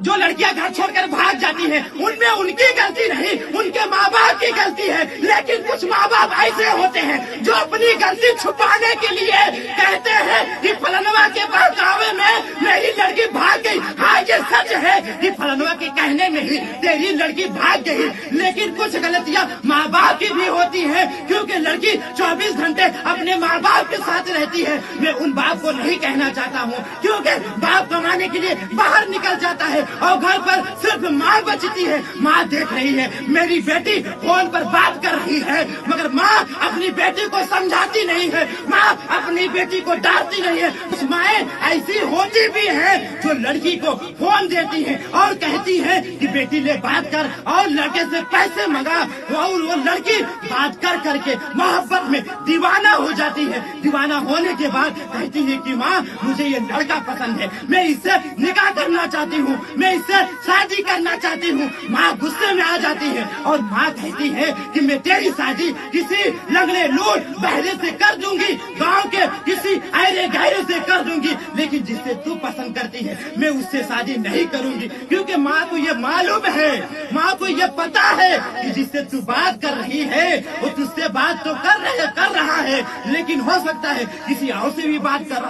जो लड़कियां घर छोड़कर भाग जाती हैं, उनमें उनकी गलती नहीं, उनके माँ बाप की गलती है। लेकिन कुछ माँ बाप ऐसे होते हैं जो अपनी गलती छुपाने के लिए कहते हैं कि फलनवा के बहकावे में मेरी लड़की भाग गई। हाँ, ये सच है कि फलनवा के कहने में ही तेरी लड़की भाग गई, लेकिन कुछ गलतियाँ माँ बाप की भी होती है, क्योंकि लड़की 24 घंटे अपने माँ बाप के साथ रहती है। मैं उन बाप को नहीं कहना चाहता हूँ, क्योंकि बाप कमाने के लिए बाहर निकल जाता है और घर पर सिर्फ माँ बचती है। माँ देख रही है मेरी बेटी फोन पर बात कर रही है, मगर माँ अपनी बेटी को समझाती नहीं है, माँ अपनी बेटी को डांटती नहीं है। कुछ माएँ ऐसी होती भी हैं जो लड़की को फोन देती हैं और कहती है कि बेटी ले बात कर और लड़के से पैसे मंगा, और वो लड़की बात कर करके मोहब्बत में दीवाना हो जाती है। दीवाना होने के बाद कहती है कि माँ मुझे ये लड़का पसंद है, मैं इससे निकाह करना चाहती हूँ, मैं इससे शादी करना चाहती हूँ। माँ गुस्से में आ जाती है और माँ कहती है कि मैं तेरी शादी किसी लंगड़े लूट बहरे से कर दूंगी, गांव के किसी अरे गहरे से कर दूंगी, लेकिन जिससे तू पसंद करती है मैं उससे शादी नहीं करूंगी। क्योंकि माँ को ये मालूम है, माँ को ये पता है कि जिससे तू बात कर रही है वो तुझसे बात तो कर रहा है, लेकिन हो सकता है किसी और से भी बात कर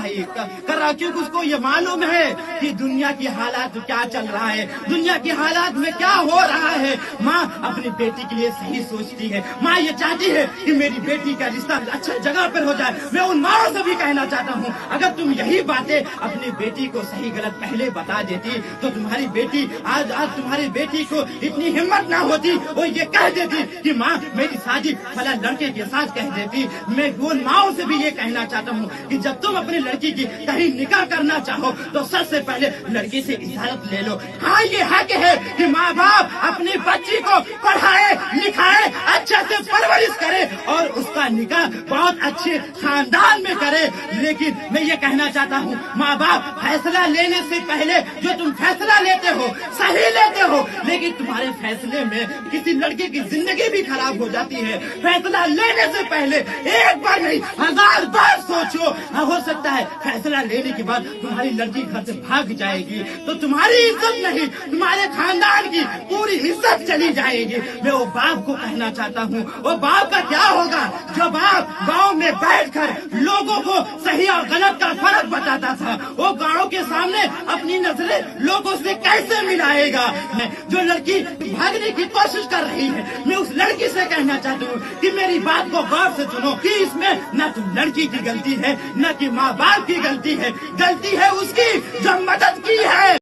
रहा, क्योंकि उसको ये मालूम है कि दुनिया की हालात क्या चल रहा है, दुनिया की हालात में क्या हो रहा है। माँ अपनी बेटी के लिए सही सोचती है, माँ ये चाहती है कि मेरी बेटी का रिश्ता अच्छा जगह पर हो जाए। मैं उन माओ से भी कहना चाहता हूँ, अगर तुम यही बातें अपनी बेटी को सही गलत पहले बता देती तो तुम्हारी बेटी आज तुम्हारी बेटी को इतनी हिम्मत ना होती, वो ये कह देती कि माँ मेरी शादी फला लड़के के साथ कह देती। मैं उन माओ से भी ये कहना चाहता हूँ कि जब तुम अपनी लड़की की कहीं निकाह करना चाहो तो सबसे पहले लड़की से इजाजत ले लो। हाँ, ये हक है कि माँ बाप अपनी बच्ची को पढ़ाए लिखाए, अच्छे से परवरिश करे और उसका निकाह बहुत अच्छे खानदान में करे। लेकिन मैं ये कहना चाहता हूँ, माँ बाप फैसला लेने से पहले जो तुम फैसला लेते हो सही लेते हो, लेकिन तुम्हारे फैसले में किसी लड़के की जिंदगी भी खराब हो जाती है। फैसला लेने से पहले एक बार नहीं 1000 बार सोचो। हो सकता है फैसला लेने के बाद तुम्हारी लड़की घर से भाग जाएगी तो तुम्हारी इज्जत नहीं, तुम्हारे खानदान की पूरी इज्जत चली जाएगी। मैं वो बाप को कहना चाहता हूँ, वो बाप का क्या होगा जो बाप गांव में बैठकर लोगों को सही और गलत का फर्क बताता था। वो गांव के सामने अपनी नजरें लोगों से कैसे मिलाएगा। जो लड़की भागने की कोशिश कर रही है, मैं उस लड़की से कहना चाहती हूँ कि मेरी बात को गौर से सुनो कि इसमें न तो लड़की की गलती है न कि माँ बाप की गलती है, गलती है उसकी जो मदद की है।